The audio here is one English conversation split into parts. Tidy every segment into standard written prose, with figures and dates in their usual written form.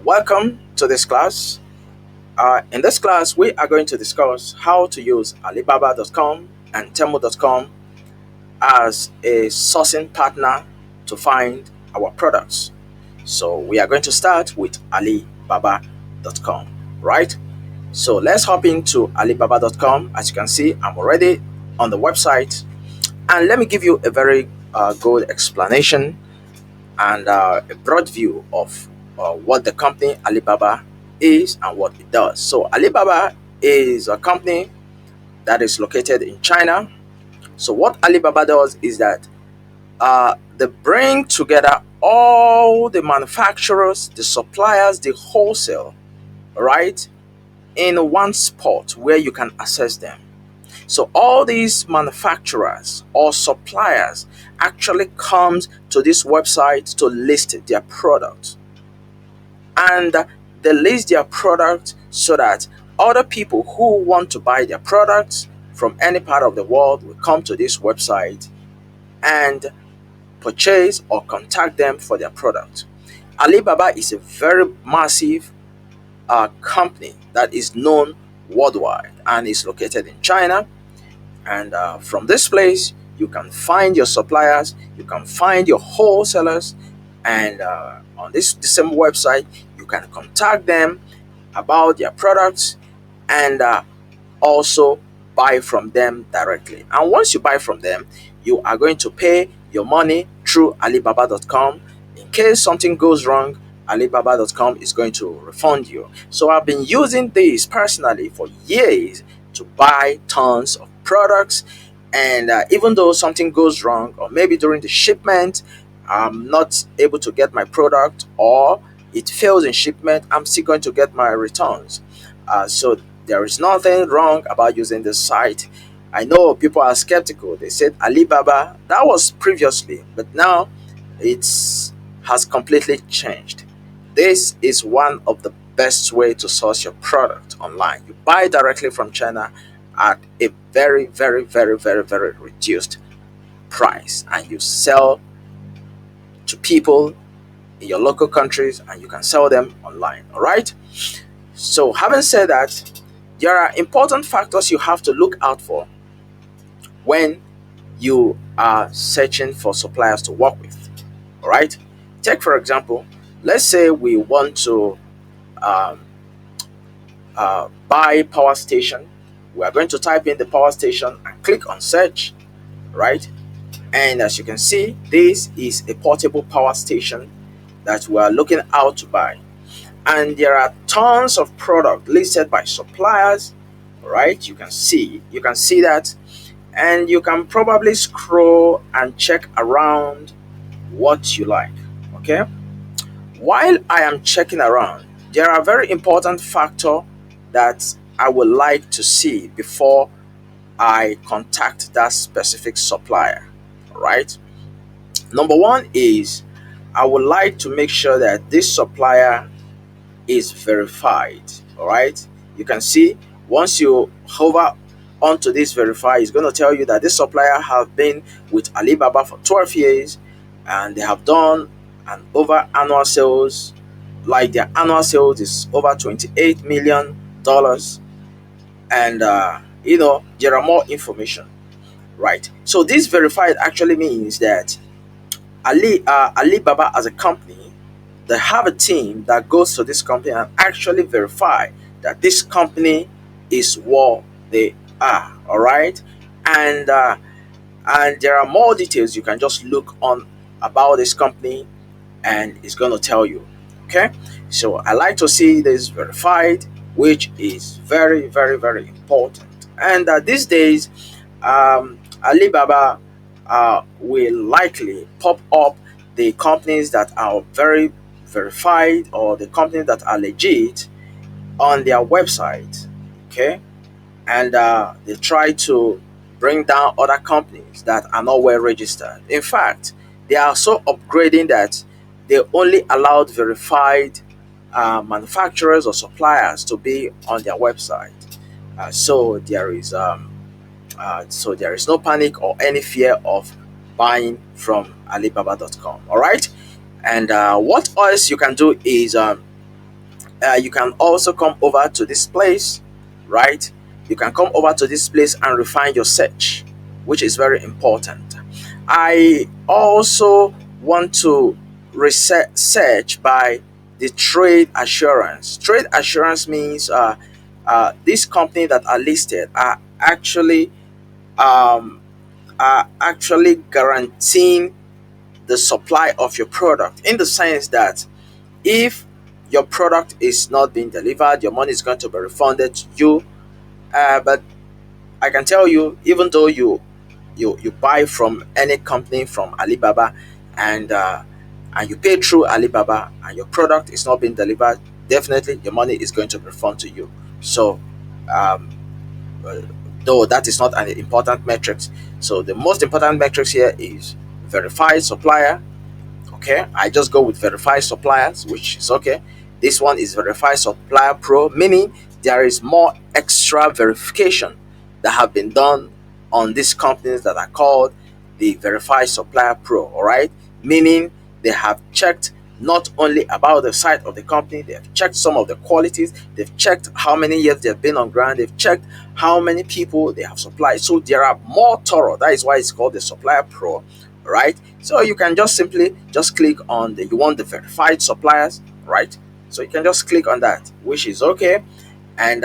Welcome to this class. In this class, we are going to discuss how to use Alibaba.com and Temu.com as a sourcing partner to find our products. So we are going to start with Alibaba.com, right? So let's hop into Alibaba.com. As you can see, I'm already on the website, and let me give you a very good explanation and a broad view of what the company Alibaba is and what it does. So Alibaba is a company that is located in China. So what Alibaba does is that they bring together all the manufacturers, the suppliers, the wholesale, right, in one spot where you can access them. So all these manufacturers or suppliers actually comes to this website to list their product, and they list their product so that other people who want to buy their products from any part of the world will come to this website and purchase or contact them for their product. Alibaba is a very massive company that is known worldwide and is located in China. And from this place, you can find your suppliers, you can find your wholesalers, and on the same website, you can contact them about their products and also buy from them directly. And once you buy from them, you are going to pay your money through Alibaba.com. In case something goes wrong, Alibaba.com is going to refund you. So I've been using this personally for years to buy tons of products, and even though something goes wrong, or maybe during the shipment I'm not able to get my product, or it fails in shipment, I'm still going to get my returns. So there is nothing wrong about using this site. I know people are skeptical. They said Alibaba, that was previously, but now it's has completely changed. This is one of the best way to source your product online. You buy directly from China at a very, very, very, very, very reduced price, and you sell to people in your local countries, and you can sell them online. All right. So having said that, there are important factors you have to look out for when you are searching for suppliers to work with. All right. Take for example, let's say we want to um, buy power station. We are going to type in the power station and click on search, right? And as you can see, this is a portable power station that we are looking out to buy. And there are tons of product listed by suppliers, right? You can see that, and you can probably scroll and check around what you like. Okay. While I am checking around, there are very important factor that I would like to see before I contact that specific supplier. All right. Number one is I would like to make sure that this supplier is verified. All right. You can see once you hover onto this verify, it's going to tell you that this supplier have been with Alibaba for 12 years, and they have done an over annual sales, like their annual sales is over $28 million. And there are more information, right? So this verified actually means that Alibaba as a company, they have a team that goes to this company and actually verify that this company is what they are. All right. And uh, and there are more details you can just look on about this company, and it's going to tell you. Okay. So I like to see this verified, which is very, very, very important. And these days, Alibaba will likely pop up the companies that are very verified, or the companies that are legit on their website. Okay. And they try to bring down other companies that are not well registered. In fact, they are so upgrading that they only allowed verified manufacturers or suppliers to be on their website. So there is no panic or any fear of buying from Alibaba.com. All right. And what else you can do is you can also come over to this place, right? You can come over to this place and refine your search, which is very important. I also want to reset search by the trade assurance. Trade assurance means these companies that are listed um, are actually guaranteeing the supply of your product, in the sense that if your product is not being delivered, your money is going to be refunded to you. But I can tell you, even though you buy from any company from Alibaba, and and you pay through Alibaba, and your product is not being delivered, definitely your money is going to be refunded to you. So um, uh, though that is not an important metric, so the most important metrics here is verified supplier. Okay, I just go with verified suppliers, which is okay. This one is verified supplier pro, meaning there is more extra verification that have been done on these companies that are called the verified supplier pro. All right, meaning they have checked not only about the site of the company, they have checked some of the qualities, they've checked how many years they've been on ground, they've checked how many people they have supplied. So there are more thorough. That is why it's called the supplier pro, right? So you can just simply just click on the, you want the verified suppliers, right? So you can just click on that, which is okay. And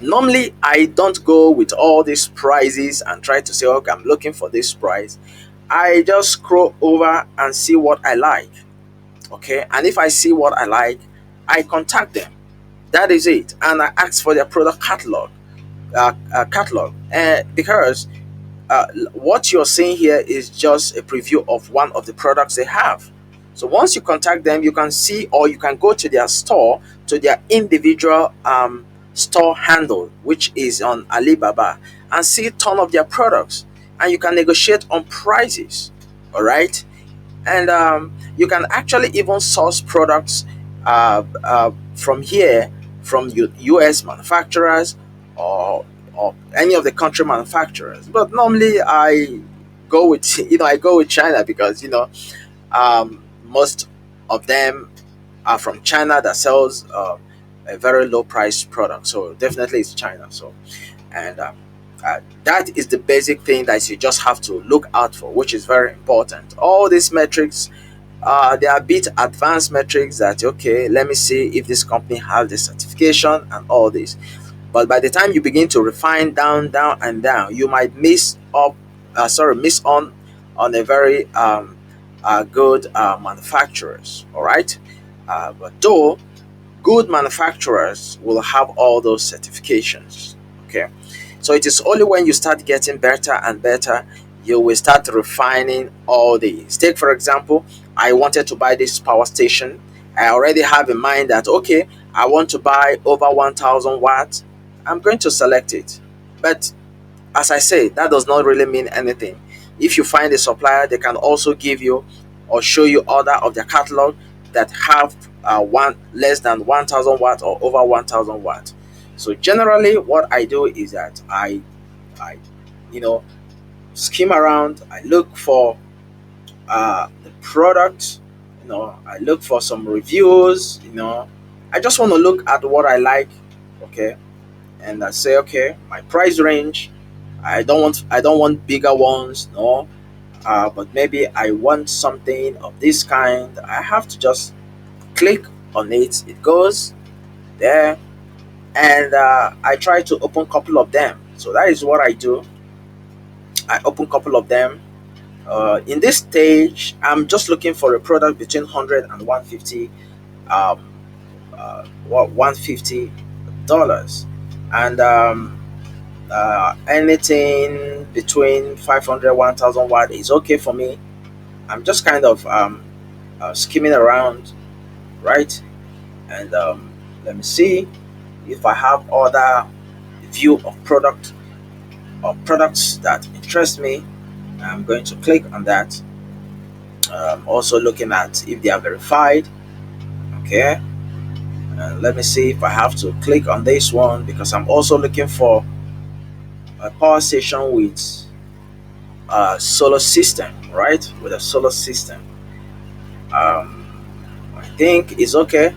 normally I don't go with all these prices and try to say, okay, I'm looking for this price. I just scroll over and see what I like. Okay, and if I see what I like, I contact them. That is it, and I ask for their product catalog, because what you're seeing here is just a preview of one of the products they have. So once you contact them, you can see, or you can go to their store, to their individual store handle, which is on Alibaba, and see a ton of their products, and you can negotiate on prices. All right, and you can actually even source products from here, from US manufacturers, or any of the country manufacturers. But normally I go with I go with China, because most of them are from China that sells a very low price product. So definitely it's China. So, and that is the basic thing that you just have to look out for, which is very important. All these metrics, they are a bit advanced metrics that, okay, let me see if this company has the certification and all this. But by the time you begin to refine down and down, you might miss on a very good manufacturers. All right, but though good manufacturers will have all those certifications. Okay, so it is only when you start getting better and better, you will start refining all these. Take for example, I wanted to buy this power station. I already have in mind that, okay, I want to buy over 1000 watts. I'm going to select it. But as I say, that does not really mean anything. If you find a supplier, they can also give you or show you other of their catalog that have one less than 1000 watts or over 1000 watts. So generally what I do is that I you know skim around, I look for the product, I look for some reviews, I just want to look at what I like. Okay, and I say, okay, my price range, I don't want bigger ones, no, but maybe I want something of this kind. I have to just click on it. It goes there, and I try to open a couple of them. So that is what I do. I open a couple of them. In this stage, I'm just looking for a product between 100 and 150, um, 150 dollars, and anything between 500 1000 watt is okay for me. I'm just kind of skimming around, right? And let me see if I have other view of product or products that interest me. I'm going to click on that. Also looking at if they are verified. Okay, and let me see if I have to click on this one, because I'm also looking for a power station with a solar system, right? With a solar system, I think is okay.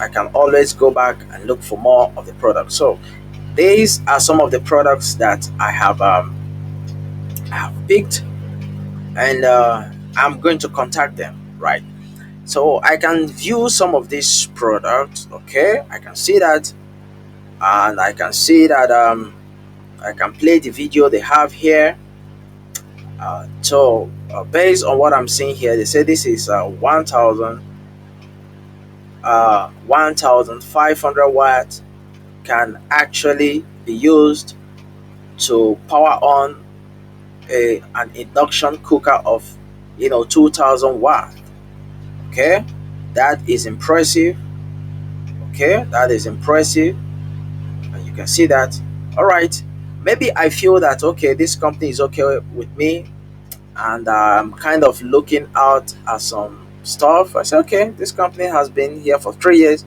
I can always go back and look for more of the product. So these are some of the products that I have picked, and I'm going to contact them, right? So I can view some of these products. Okay, I can see that, and I can see that I can play the video they have here. Based on what I'm seeing here, they say this is 1,500 watts, can actually be used to power on an induction cooker of 2,000 watt. Okay, that is impressive. Okay, that is impressive, and you can see that. All right, maybe I feel that okay, this company is okay with me, and I'm kind of looking out at some stuff. I say, okay, this company has been here for 3 years.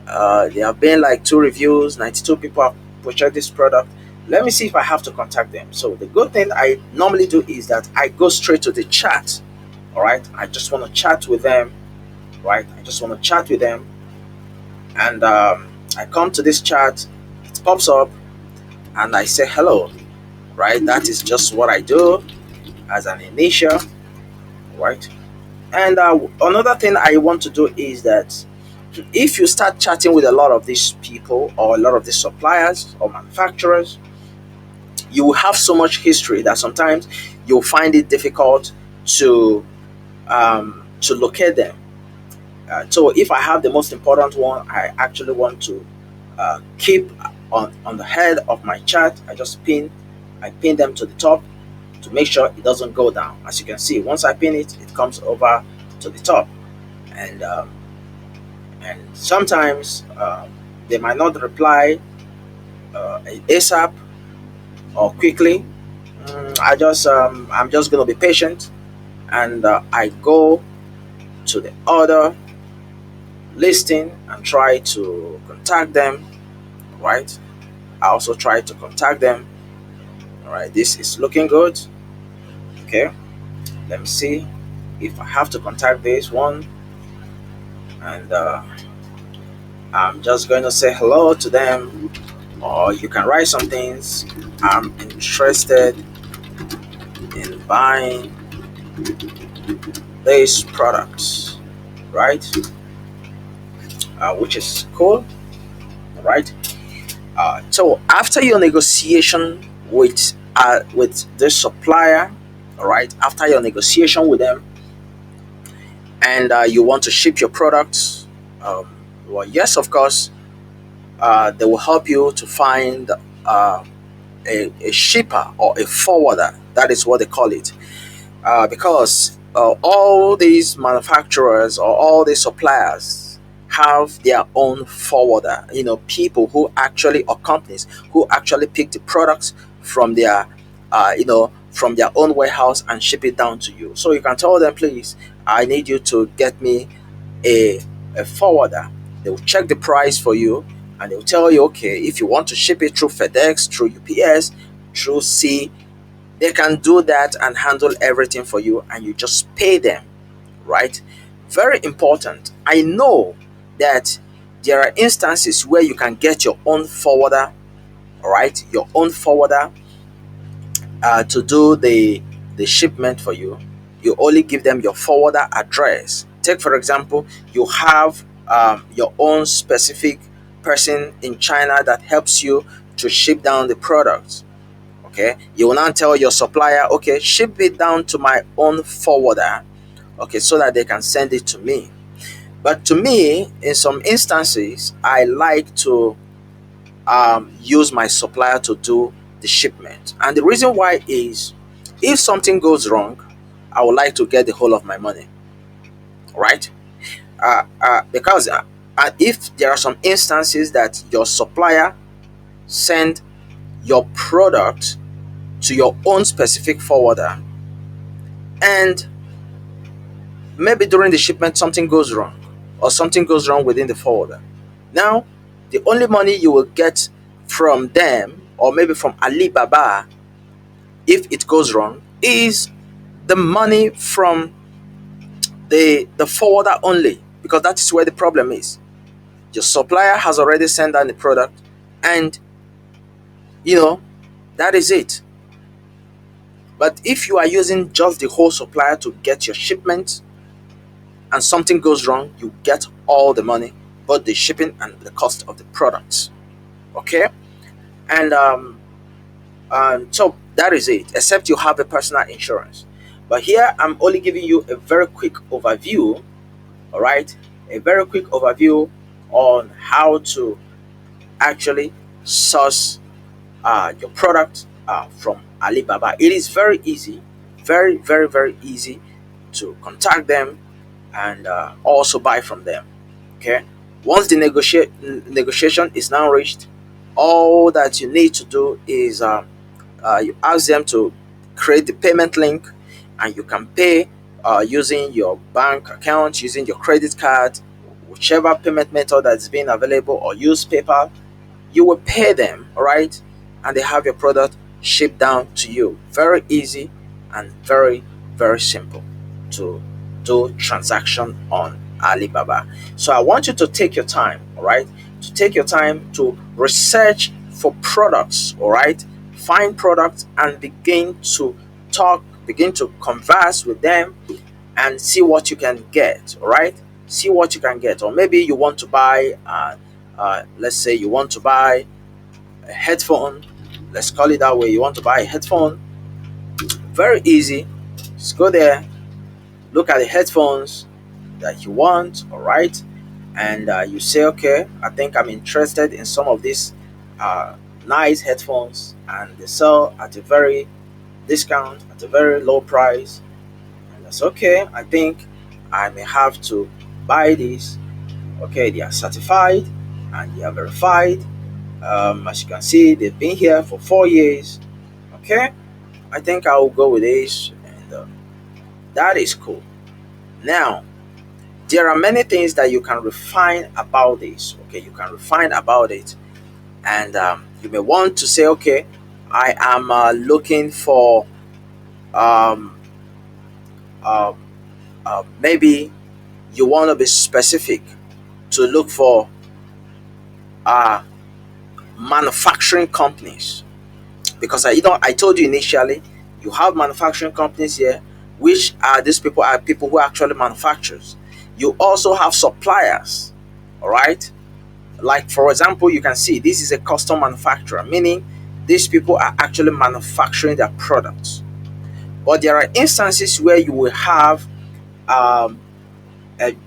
There have been like two reviews, 92 people have purchased this product. Let me see if I have to contact them. So the good thing I normally do is that I go straight to the chat. All right, I just want to chat with them. Right, I just want to chat with them, and I come to this chat. It pops up, and I say hello. Right, that is just what I do as an initial. Right, and another thing I want to do is that if you start chatting with a lot of these people or a lot of these suppliers or manufacturers, you will have so much history that sometimes you'll find it difficult to locate them. So if I have the most important one, I actually want to keep on the head of my chart. I pin them to the top to make sure it doesn't go down. As you can see, once I pin it, it comes over to the top, and sometimes they might not reply ASAP or quickly. I'm just gonna be patient, and I go to the other listing and try to contact them. Right, I also try to contact them. All right, this is looking good. Okay, let me see if I have to contact this one, and I'm just going to say hello to them, or you can write some things. I'm interested in buying these products, right? Which is cool, right? So after your negotiation with the supplier, all right, after your negotiation with them, and you want to ship your products, well, yes, of course, they will help you to find a shipper or a forwarder. That is what they call it, because all these manufacturers or all these suppliers have their own forwarder. People who actually, or companies who actually pick the products from from their own warehouse and ship it down to you. So you can tell them, please, I need you to get me a, a forwarder. They will check the price for you, and they will tell you, okay, if you want to ship it through FedEx, through UPS, through Sea, they can do that and handle everything for you, and you just pay them, right? Very important. I know that there are instances where you can get your own forwarder, all right, your own forwarder to do the shipment for you. You only give them your forwarder address. Take for example, you have your own specific person in China that helps you to ship down the products. Okay, you will now tell your supplier, okay, ship it down to my own forwarder, okay, so that they can send it to me. But to me, in some instances, I like to use my supplier to do the shipment. And the reason why is, if something goes wrong, I would like to get the whole of my money, right? Because if there are some instances that your supplier send your product to your own specific forwarder, and maybe during the shipment something goes wrong, or something goes wrong within the forwarder, now the only money you will get from them, or maybe from Alibaba, if it goes wrong, is the money from the forwarder only, because that is where the problem is. Your supplier has already sent down the product, and you know that is it. But if you are using just the whole supplier to get your shipment, and something goes wrong, you get all the money, both the shipping and the cost of the products. Okay, and so that is it. Except you have a personal insurance. But here I'm only giving you a very quick overview. All right, a very quick overview on how to actually source your product from Alibaba. It is very easy, very, very, very easy to contact them and also buy from them. Okay, once the negotiation is now reached, all that you need to do is you ask them to create the payment link, and you can pay using your bank account, using your credit card, whichever payment method that's been available, or use PayPal. You will pay them, all right, and they have your product shipped down to you. Very easy and very, very simple to do transaction on Alibaba. So I want you to take your time, all right, to take your time to research for products, all right, find products and begin to converse with them and see what you can get, all right, see what you can get. Or maybe you want to buy let's say you want to buy a headphone. Let's call it that way. You want to buy a headphone. Very easy. Just go there, look at the headphones that you want, all right, and you say, okay, I think I'm interested in some of these uh, nice headphones, and they sell at a very discount, at a very low price, and that's okay. I think I may have to buy these. Okay, they are certified and they are verified. As you can see, they've been here for 4 years. Okay, I think I will go with this, and that is cool. Now, there are many things that you can refine about this. Okay, you can refine about it, and you may want to say, okay, I am looking for um, uh, maybe you want to be specific to look for uh, manufacturing companies, because I told you initially, you have manufacturing companies here, which are these people are people who actually manufactures. You also have suppliers, all right. Like for example, you can see this is a custom manufacturer, meaning these people are actually manufacturing their products. But there are instances where you will have um,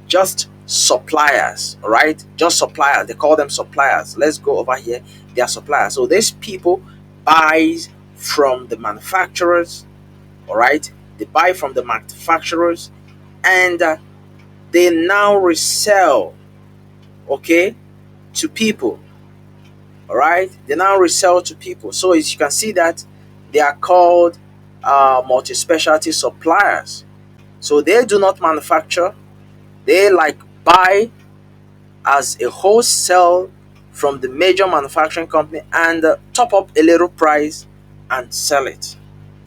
just suppliers, all right, just suppliers. They call them suppliers. Let's go over here. They are suppliers. So these people buys from the manufacturers, all right, they buy from the manufacturers, and they now resell, okay, to people, all right, they now resell to people. So as you can see that they are called multi-specialty suppliers. So they do not manufacture, they like buy as a wholesale from the major manufacturing company, and top up a little price and sell it.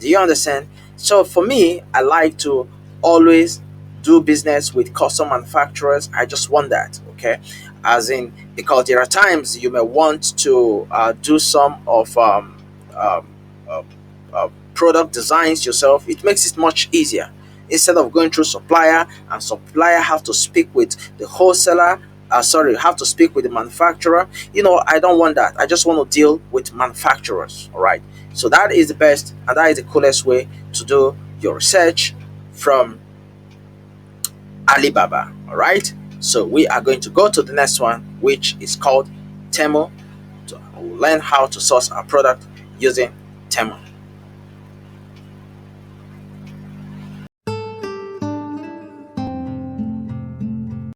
Do you understand? So for me, I like to always do business with custom manufacturers. I just want that, okay? As in, because there are times you may want to do some of um, uh, product designs yourself. It makes it much easier instead of going through supplier, and supplier have to speak with the wholesaler, sorry, have to speak with the manufacturer. I don't want that. I just want to deal with manufacturers, all right. So that is the best, and that is the coolest way to do your research from Alibaba, all right. So we are going to go to the next one, which is called Temu. So we'll learn how to source our product using Temu.